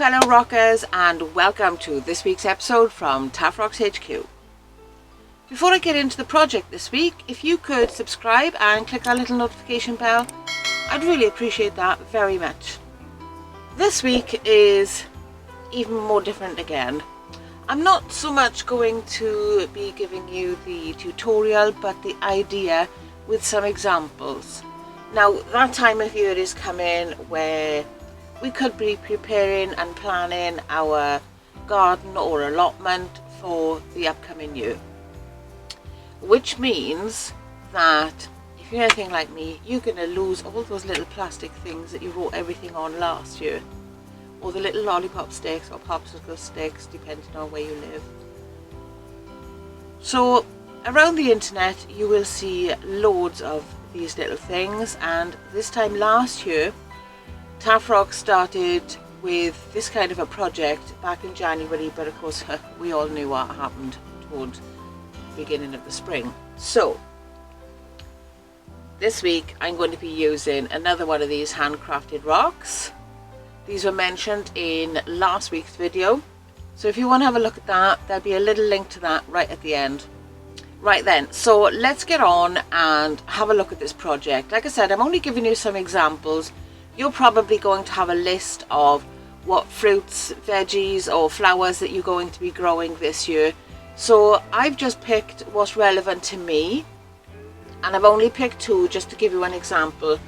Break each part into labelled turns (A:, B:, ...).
A: fellow rockers, and welcome to this week's episode from Taff Rocks HQ. Before I get into the project this week, if you could subscribe and click that little notification bell, I'd really appreciate that very much. This week is even more different again. I'm not so much going to be giving you the tutorial, but the idea with some examples. Now, that time of year is coming where we could be preparing and planning our garden or allotment for the upcoming year. Which means that if you're anything like me, you're going to lose all those little plastic things that you wrote everything on last year. Or the little lollipop sticks or popsicle sticks, depending on where you live. So around the internet you will see loads of these little things, and this time last year Taff Rocks started with this kind of a project back in January, but of course we all knew what happened towards beginning of the spring. So this week I'm going to be using another one of these handcrafted rocks. These were mentioned in last week's video, so if you want to have a look at that, there'll be a little link to that right at the end. Right then, so let's get on and have a look at this project. Like I said, I'm only giving you some examples. You're probably going to have a list of what fruits, veggies or flowers that you're going to be growing this year. So I've just picked what's relevant to me, and I've only picked two just to give you an example.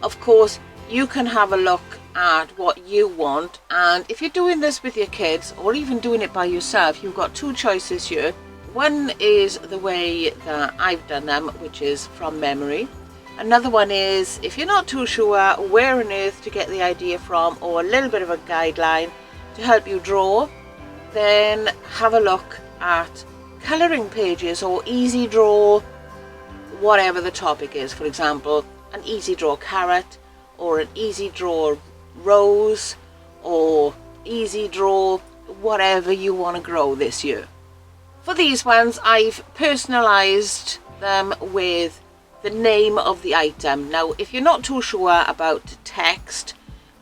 A: Of course, you can have a look at what you want, and if you're doing this with your kids or even doing it by yourself, you've got two choices here. One is the way that I've done them, which is from memory. Another one is, if you're not too sure where on earth to get the idea from, or a little bit of a guideline to help you draw, then have a look at colouring pages or easy draw, whatever the topic is. For example, an easy draw carrot, or an easy draw rose, or easy draw whatever you want to grow this year. For these ones, I've personalised them with the name of the item. Now, if you're not too sure about text,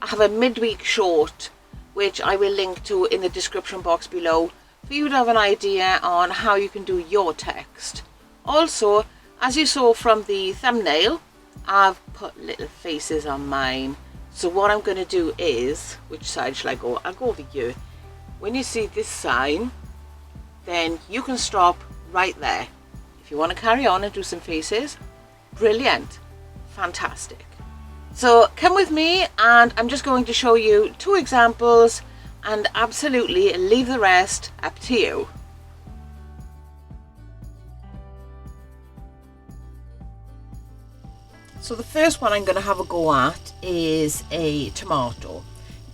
A: I have a midweek short which I will link to in the description box below for you to have an idea on how you can do your text. Also, as you saw from the thumbnail, I've put little faces on mine. So what I'm going to do is, which side shall I go? I'll go over here. When you see this sign, then you can stop right there. If you want to carry on and do some faces, brilliant, fantastic. So come with me, and I'm just going to show you two examples and absolutely leave the rest up to you. So the first one I'm going to have a go at is a tomato.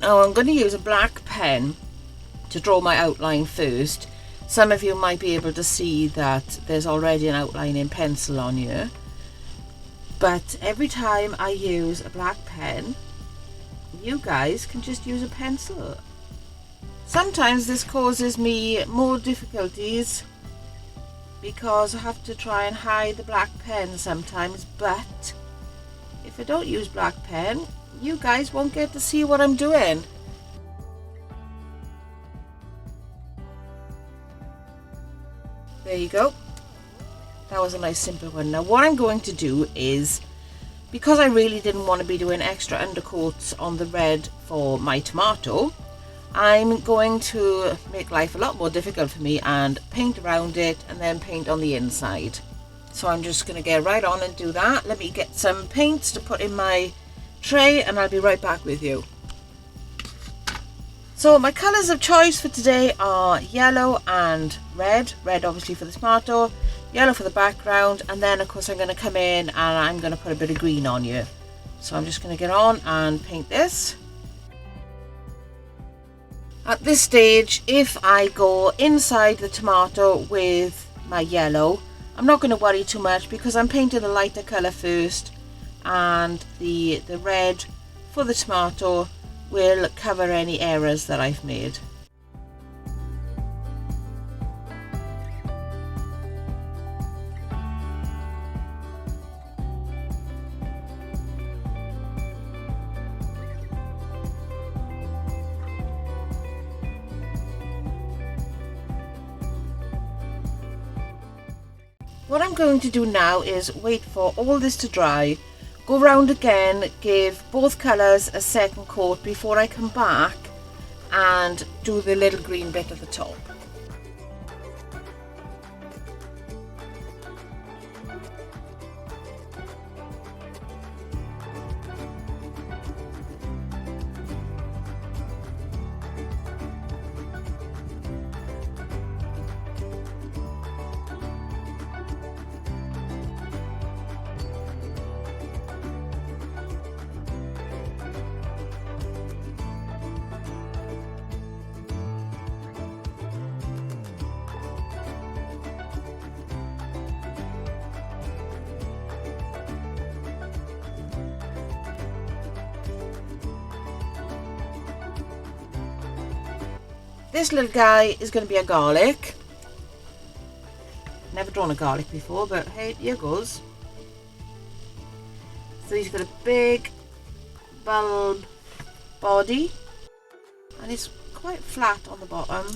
A: Now I'm going to use a black pen to draw my outline first. Some of you might be able to see that there's already an outline in pencil on here, but every time I use a black pen, you guys can just use a pencil. Sometimes this causes me more difficulties because I have to try and hide the black pen sometimes, but if I don't use black pen, you guys won't get to see what I'm doing. There you go. That was a nice simple one. Now what I'm going to do is, because I really didn't want to be doing extra undercoats on the red for my tomato, I'm going to make life a lot more difficult for me and paint around it and then paint on the inside. So I'm just going to get right on and do that. Let me get some paints to put in my tray and I'll be right back with you. So my colours of choice for today are yellow and red. Red obviously for the tomato, yellow for the background, and then of course I'm going to come in and I'm going to put a bit of green on you. So I'm just going to get on and paint this. At this stage, if I go inside the tomato with my yellow, I'm not going to worry too much because I'm painting the lighter colour first, and the red for the tomato will cover any errors that I've made. What I'm going to do now is wait for all this to dry, go round again, give both colours a second coat before I come back and do the little green bit at the top. This little guy is going to be a garlic. Never drawn a garlic before, but hey, here goes. So he's got a big bulb body and it's quite flat on the bottom.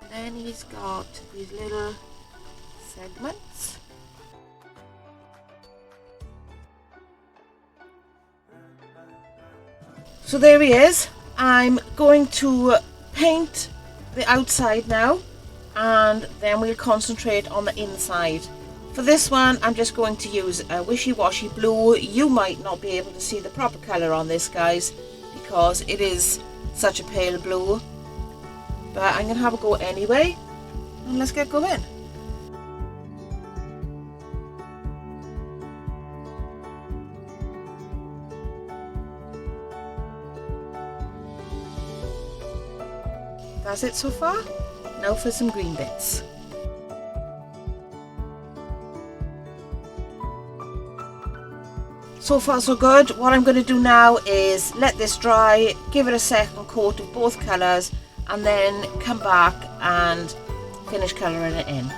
A: And then he's got these little segments. So there he is. I'm going to paint the outside now and then we'll concentrate on the inside. For this one I'm just going to use a wishy-washy blue. You might not be able to see the proper colour on this, guys, because it is such a pale blue, but I'm going to have a go anyway and let's get going. That's it so far. Now for some green bits. So far so good. What I'm going to do now is let this dry, give it a second coat of both colours, and then come back and finish colouring it in.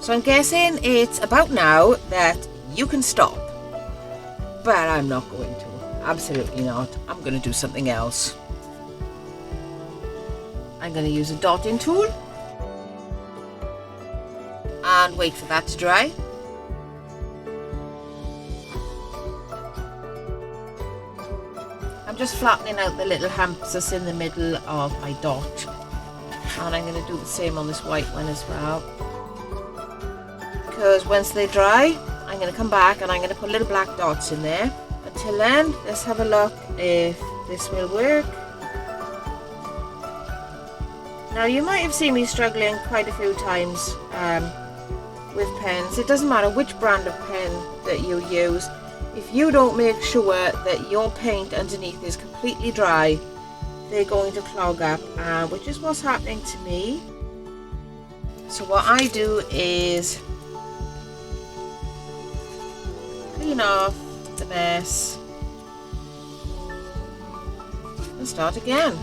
A: So I'm guessing it's about now that you can stop, but I'm not going to. Absolutely not. I'm going to do something else. I'm going to use a dotting tool and wait for that to dry. I'm just flattening out the little humps that's in the middle of my dot, and I'm going to do the same on this white one as well. Because once they dry, I'm going to come back and I'm going to put little black dots in there. Until then, let's have a look if this will work. Now you might have seen me struggling quite a few times with pens. It doesn't matter which brand of pen that you use. If you don't make sure that your paint underneath is completely dry, they're going to clog up, which is what's happening to me. So what I do is clean off the mess and start again.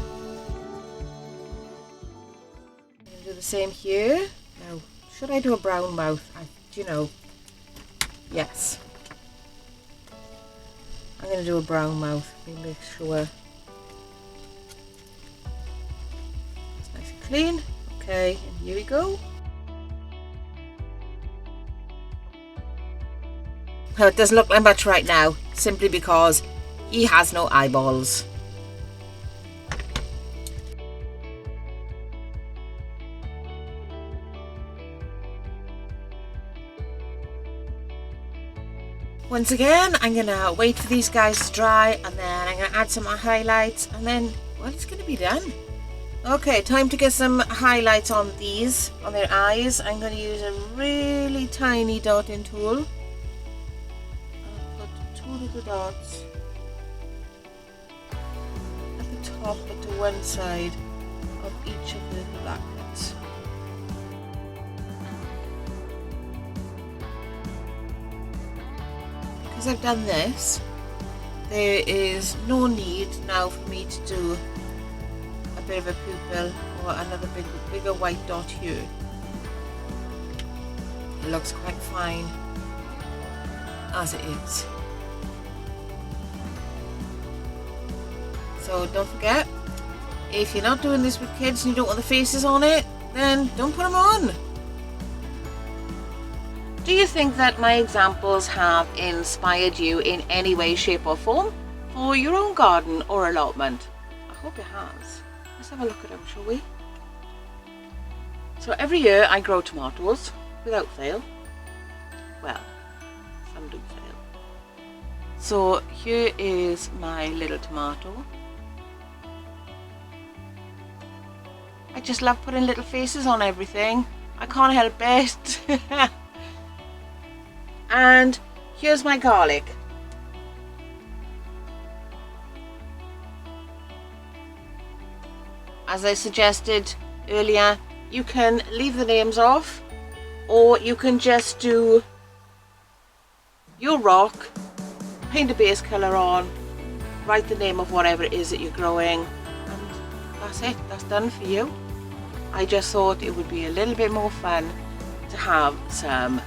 A: I'm going to do the same here. Now, should I do a brown mouth? Do you know? Yes. I'm going to do a brown mouth. Let me make sure it's nice and clean. Okay, and here we go. Oh, it doesn't look like much right now, simply because he has no eyeballs. Once again, I'm going to wait for these guys to dry, and then I'm going to add some highlights, and then, well, it's going to be done. Okay, time to get some highlights on these, on their eyes. I'm going to use a really tiny dotting tool. I'll put 2 little dots at the top, but to one side of each of the allotments. Because I've done this, there is no need now for me to do a bit of a pupil or another bigger white dot here. It looks quite fine as it is. So don't forget, if you're not doing this with kids and you don't want the faces on it, then don't put them on. Do you think that my examples have inspired you in any way, shape or form for your own garden or allotment? I hope it has. Let's have a look at them, shall we? So every year I grow tomatoes without fail. Well, some do fail. So here is my little tomato. I just love putting little faces on everything. I can't help it. And here's my garlic. As I suggested earlier, you can leave the names off, or you can just do your rock, paint a base colour on, write the name of whatever it is that you're growing, and that's it, that's done for you. I just thought it would be a little bit more fun to have some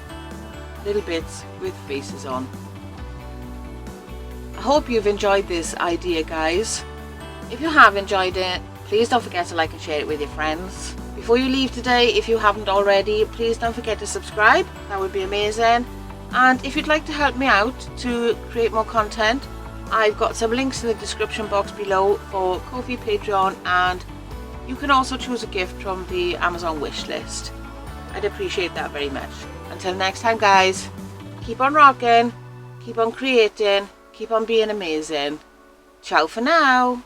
A: little bits with faces on. I hope you've enjoyed this idea, guys. If you have enjoyed it, please don't forget to like and share it with your friends. Before you leave today, if you haven't already, please don't forget to subscribe. That would be amazing. And if you'd like to help me out to create more content, I've got some links in the description box below for Ko-fi, Patreon, and you can also choose a gift from the Amazon wish list. I'd appreciate that very much. Until next time, guys, keep on rocking, keep on creating, keep on being amazing. Ciao for now.